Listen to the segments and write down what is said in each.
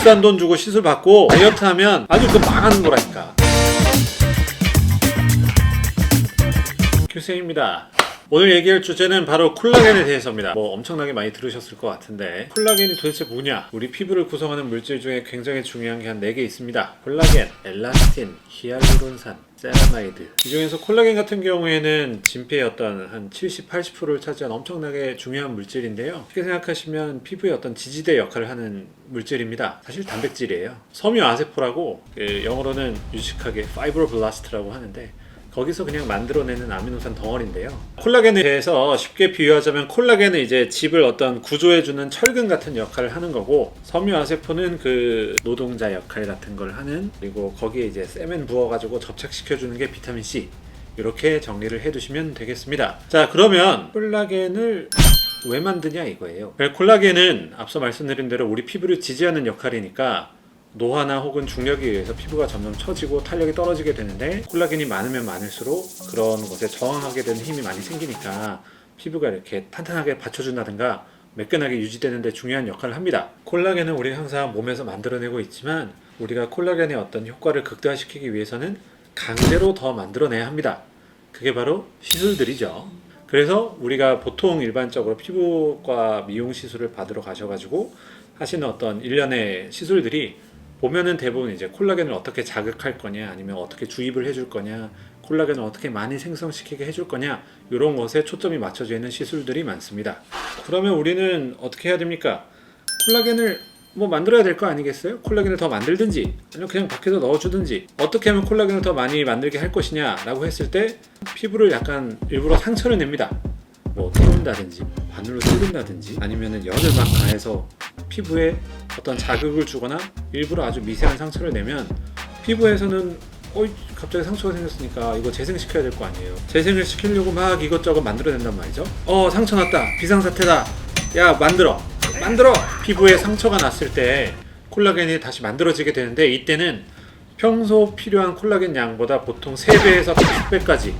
비싼 돈 주고 시술 받고 다이어트 하면 아주 그 망하는 거라니까. 규생입니다. 오늘 얘기할 주제는 바로 콜라겐에 대해서입니다. 뭐 엄청나게 많이 들으셨을 것 같은데, 콜라겐이 도대체 뭐냐? 우리 피부를 구성하는 물질 중에 굉장히 중요한 게 한 4개 있습니다. 콜라겐, 엘라스틴, 히알루론산, 세라마이드. 이 중에서 콜라겐 같은 경우에는 진피의 어떤 한 70, 80%를 차지한 엄청나게 중요한 물질인데요. 쉽게 생각하시면 피부의 어떤 지지대 역할을 하는 물질입니다. 사실 단백질이에요. 섬유아세포라고, 영어로는 유식하게 파이브로블라스트라고 하는데, 거기서 그냥 만들어내는 아미노산 덩어리인데요. 콜라겐에 대해서 쉽게 비유하자면, 콜라겐은 이제 집을 어떤 구조해주는 철근 같은 역할을 하는 거고, 섬유아세포는 그 노동자 역할 같은 걸 하는, 그리고 거기에 이제 세멘 부어가지고 접착시켜주는 게 비타민 C. 이렇게 정리를 해두시면 되겠습니다. 자, 그러면 콜라겐을 왜 만드냐 이거예요. 콜라겐은 앞서 말씀드린 대로 우리 피부를 지지하는 역할이니까 노화나 혹은 중력에 의해서 피부가 점점 처지고 탄력이 떨어지게 되는데, 콜라겐이 많으면 많을수록 그런 것에 저항하게 되는 힘이 많이 생기니까 피부가 이렇게 탄탄하게 받쳐준다든가 매끈하게 유지되는 데 중요한 역할을 합니다. 콜라겐은 우리가 항상 몸에서 만들어내고 있지만, 우리가 콜라겐의 어떤 효과를 극대화시키기 위해서는 강제로 더 만들어내야 합니다. 그게 바로 시술들이죠. 그래서 우리가 보통 일반적으로 피부과 미용 시술을 받으러 가셔가지고 하시는 어떤 일련의 시술들이 보면은 대부분 이제 콜라겐을 어떻게 자극할 거냐, 아니면 어떻게 주입을 해줄 거냐, 콜라겐을 어떻게 많이 생성시키게 해줄 거냐, 이런 것에 초점이 맞춰져 있는 시술들이 많습니다. 그러면 우리는 어떻게 해야 됩니까? 콜라겐을 뭐 만들어야 될 거 아니겠어요? 콜라겐을 더 만들든지 아니면 그냥 밖에서 넣어주든지, 어떻게 하면 콜라겐을 더 많이 만들게 할 것이냐 라고 했을 때, 피부를 약간 일부러 상처를 냅니다. 뭐 태운다든지 바늘로 찌른다든지, 아니면은 열을 막 가해서 피부에 어떤 자극을 주거나 일부러 아주 미세한 상처를 내면, 피부에서는 갑자기 상처가 생겼으니까 이거 재생시켜야 될 거 아니에요. 재생을 시키려고 막 이것저것 만들어낸단 말이죠. 상처 났다, 비상사태다, 야 만들어. 피부에 상처가 났을 때 콜라겐이 다시 만들어지게 되는데, 이때는 평소 필요한 콜라겐 양보다 보통 3배에서 5배까지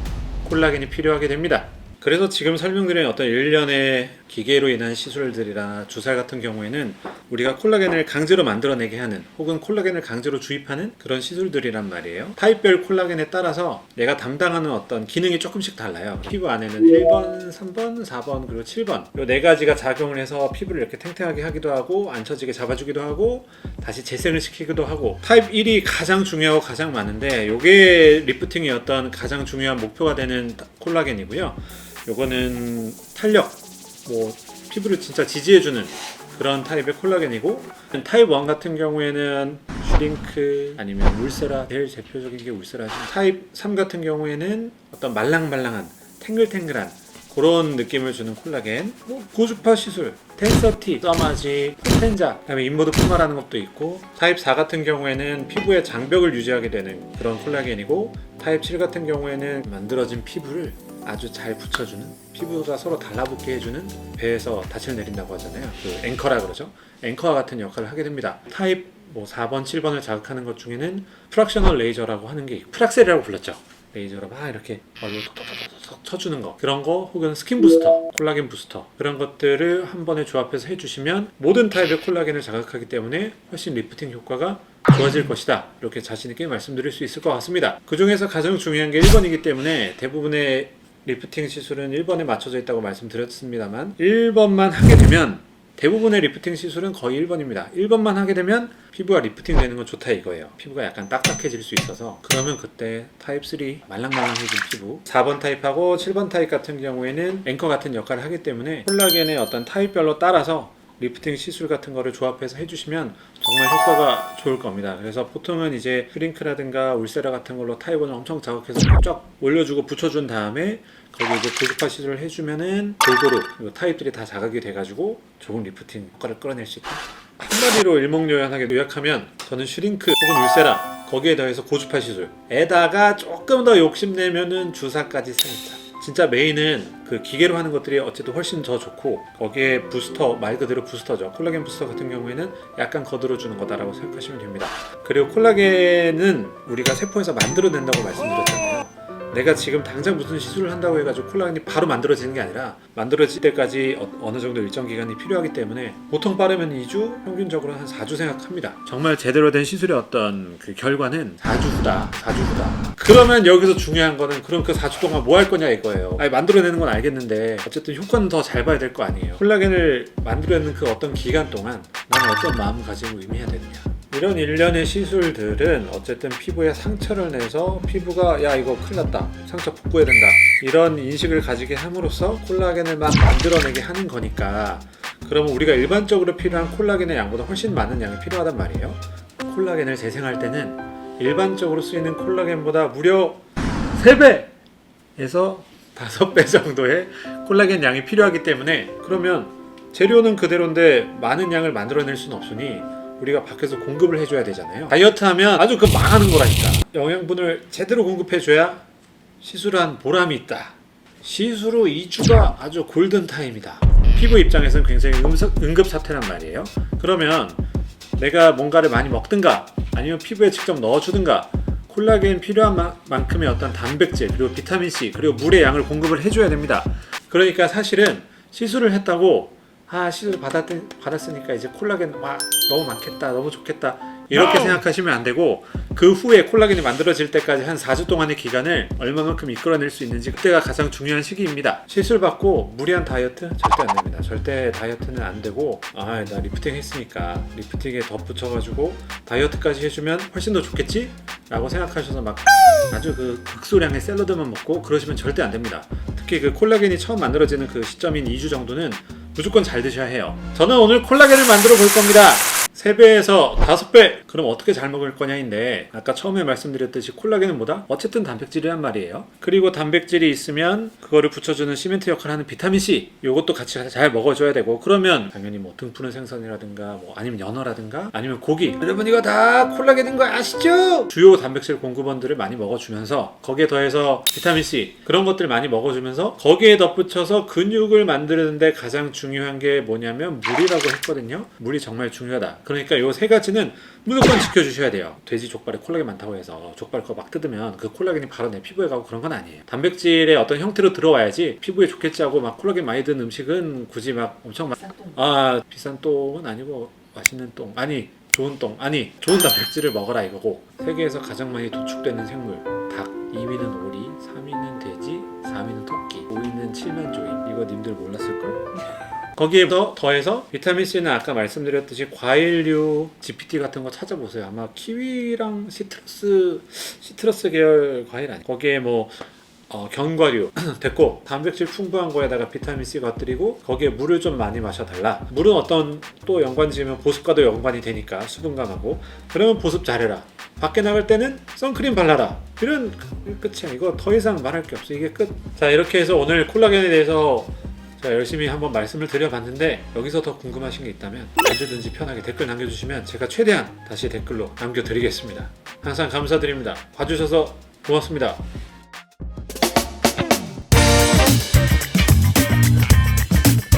콜라겐이 필요하게 됩니다. 그래서 지금 설명드린 어떤 일련의 기계로 인한 시술들이나 주사 같은 경우에는 우리가 콜라겐을 강제로 만들어내게 하는, 혹은 콜라겐을 강제로 주입하는 그런 시술들이란 말이에요. 타입별 콜라겐에 따라서 내가 담당하는 어떤 기능이 조금씩 달라요. 피부 안에는 1번, 3번, 4번, 그리고 7번, 이 4가지가 작용을 해서 피부를 이렇게 탱탱하게 하기도 하고, 안 처지게 잡아주기도 하고, 다시 재생을 시키기도 하고. 타입 1이 가장 중요하고 가장 많은데, 이게 리프팅의 어떤 가장 중요한 목표가 되는 콜라겐이고요. 요거는 탄력, 뭐 피부를 진짜 지지해주는 그런 타입의 콜라겐이고, 타입 1 같은 경우에는 슈링크, 아니면 울세라, 제일 대표적인 게 울세라죠. 타입 3 같은 경우에는 어떤 말랑말랑한, 탱글탱글한 그런 느낌을 주는 콜라겐. 뭐 고주파 시술, 텐서티, 써마지, 포텐자, 그다음에 인모드 포마라는 것도 있고. 타입 4 같은 경우에는 피부의 장벽을 유지하게 되는 그런 콜라겐이고, 타입 7 같은 경우에는 만들어진 피부를 아주 잘 붙여주는, 피부가 서로 달라붙게 해주는, 배에서 닻을 내린다고 하잖아요. 그 앵커라 그러죠. 앵커와 같은 역할을 하게 됩니다. 타입 4번, 7번을 자극하는 것 중에는 프락셔널 레이저라고 하는 게, 프락셀이라고 불렀죠. 레이저로 막 이렇게 얼굴 톡톡톡톡 쳐주는 거, 그런 거, 혹은 스킨 부스터, 콜라겐 부스터, 그런 것들을 한 번에 조합해서 해주시면 모든 타입의 콜라겐을 자극하기 때문에 훨씬 리프팅 효과가 좋아질 것이다, 이렇게 자신있게 말씀드릴 수 있을 것 같습니다. 그 중에서 가장 중요한 게 1번이기 때문에 대부분의 리프팅 시술은 1번에 맞춰져 있다고 말씀드렸습니다만, 1번만 하게 되면, 대부분의 리프팅 시술은 거의 1번입니다. 1번만 하게 되면 피부가 리프팅 되는 건 좋다 이거예요. 피부가 약간 딱딱해질 수 있어서, 그러면 그때 타입 3 말랑말랑해진 피부, 4번 타입하고 7번 타입 같은 경우에는 앵커 같은 역할을 하기 때문에 콜라겐의 어떤 타입별로 따라서 리프팅 시술 같은 거를 조합해서 해주시면 정말 효과가 좋을 겁니다. 그래서 보통은 이제 슈링크라든가 울세라 같은 걸로 타입 1을 엄청 자극해서 쫙 올려주고 붙여준 다음에, 거기 이제 고주파 시술을 해주면은 골고루 타입들이 다 자극이 돼가지고 좋은 리프팅 효과를 끌어낼 수 있다. 한마디로 일목요연하게 요약하면, 저는 슈링크 혹은 울세라, 거기에 더해서 고주파 시술에다가 조금 더 욕심내면은 주사까지 살짝. 진짜 메인은 그 기계로 하는 것들이 어쨌든 훨씬 더 좋고, 거기에 부스터, 말 그대로 부스터죠. 콜라겐 부스터 같은 경우에는 약간 거들어주는 거다라고 생각하시면 됩니다. 그리고 콜라겐은 우리가 세포에서 만들어낸다고 말씀드렸잖아요. 내가 지금 당장 무슨 시술을 한다고 해가지고 콜라겐이 바로 만들어지는 게 아니라 만들어질 때까지 어느 정도 일정 기간이 필요하기 때문에 보통 빠르면 2주, 평균적으로는 한 4주 생각합니다. 정말 제대로 된 시술의 어떤 그 결과는 4주 후다. 4주 후다. 그러면 여기서 중요한 거는 그럼 그 4주 동안 뭐 할 거냐 이거예요. 아니, 만들어내는 건 알겠는데 어쨌든 효과는 더 잘 봐야 될 거 아니에요. 콜라겐을 만들어내는 그 어떤 기간 동안 나는 어떤 마음가짐을 의미해야 되느냐. 이런 일련의 시술들은 어쨌든 피부에 상처를 내서 피부가 야 이거 큰일 났다, 상처 복구해야 된다, 이런 인식을 가지게 함으로써 콜라겐을 막 만들어내게 하는 거니까, 그러면 우리가 일반적으로 필요한 콜라겐의 양보다 훨씬 많은 양이 필요하단 말이에요. 콜라겐을 재생할 때는 일반적으로 쓰이는 콜라겐보다 무려 3배에서 5배 정도의 콜라겐 양이 필요하기 때문에, 그러면 재료는 그대로인데 많은 양을 만들어낼 수는 없으니 우리가 밖에서 공급을 해줘야 되잖아요. 다이어트 하면 아주 그 망하는 거라니까. 영양분을 제대로 공급해줘야 시술한 보람이 있다. 시술 후 2주가 아주 골든타임이다. 피부 입장에서는 굉장히 응급사태란 말이에요. 그러면 내가 뭔가를 많이 먹든가 아니면 피부에 직접 넣어주든가 콜라겐 필요한 만큼의 어떤 단백질 그리고 비타민C 그리고 물의 양을 공급을 해줘야 됩니다. 그러니까 사실은 시술을 했다고 시술 받았으니까 이제 콜라겐 와 너무 많겠다, 너무 좋겠다, 이렇게 생각하시면 안 되고, 그 후에 콜라겐이 만들어질 때까지 한 4주 동안의 기간을 얼마만큼 이끌어낼 수 있는지, 그때가 가장 중요한 시기입니다. 시술 받고 무리한 다이어트 절대 안 됩니다. 절대 다이어트는 안 되고, 나 리프팅 했으니까 리프팅에 덧붙여가지고 다이어트까지 해주면 훨씬 더 좋겠지? 라고 생각하셔서 막 아주 그 극소량의 샐러드만 먹고 그러시면 절대 안 됩니다. 특히 그 콜라겐이 처음 만들어지는 그 시점인 2주 정도는 무조건 잘 드셔야 해요. 저는 오늘 콜라겐을 만들어 볼 겁니다. 3배에서 5배! 그럼 어떻게 잘 먹을 거냐인데, 아까 처음에 말씀드렸듯이 콜라겐은 뭐다? 어쨌든 단백질이란 말이에요. 그리고 단백질이 있으면 그거를 붙여주는 시멘트 역할을 하는 비타민C, 요것도 같이 잘 먹어줘야 되고, 그러면 당연히 뭐 등푸른 생선이라든가 아니면 연어라든가 아니면 고기, 여러분 이거 다 콜라겐인 거 아시죠? 주요 단백질 공급원들을 많이 먹어주면서 거기에 더해서 비타민C 그런 것들 많이 먹어주면서 거기에 덧붙여서 근육을 만드는데 가장 중요한 게 뭐냐면 물이라고 했거든요. 물이 정말 중요하다. 그러니까 요 3가지는 무조건 지켜주셔야 돼요. 돼지 족발에 콜라겐 많다고 해서 족발 그거 막 뜯으면 그 콜라겐이 바로 내 피부에 가고 그런 건 아니에요. 단백질의 어떤 형태로 들어와야지 피부에 좋겠지 하고 막 콜라겐 많이 든 음식은 굳이 막 엄청 비싼 똥은 아니고 맛있는 똥, 아니 좋은 똥, 아니 좋은 단백질을 먹어라 이거고. 세계에서 가장 많이 도축되는 생물 닭, 2위는 오리, 3위는 돼지, 4위는 토끼, 5위는 칠면조임. 이거 님들 몰랐을걸? 거기에 더해서 비타민C는 아까 말씀드렸듯이 과일류, GPT 같은 거 찾아보세요. 아마 키위랑 시트러스 계열 과일 아니에요. 거기에 견과류 됐고, 단백질 풍부한 거에다가 비타민C 곁들이고 거기에 물을 좀 많이 마셔달라. 물은 어떤 또 연관지으면 보습과도 연관이 되니까 수분감하고. 그러면 보습 잘해라. 밖에 나갈 때는 선크림 발라라. 이런 끝이야. 이거 더 이상 말할 게 없어. 이게 끝. 자, 이렇게 해서 오늘 콜라겐에 대해서 열심히 한번 말씀을 드려봤는데, 여기서 더 궁금하신 게 있다면 언제든지 편하게 댓글 남겨주시면 제가 최대한 다시 댓글로 남겨드리겠습니다. 항상 감사드립니다. 봐주셔서 고맙습니다.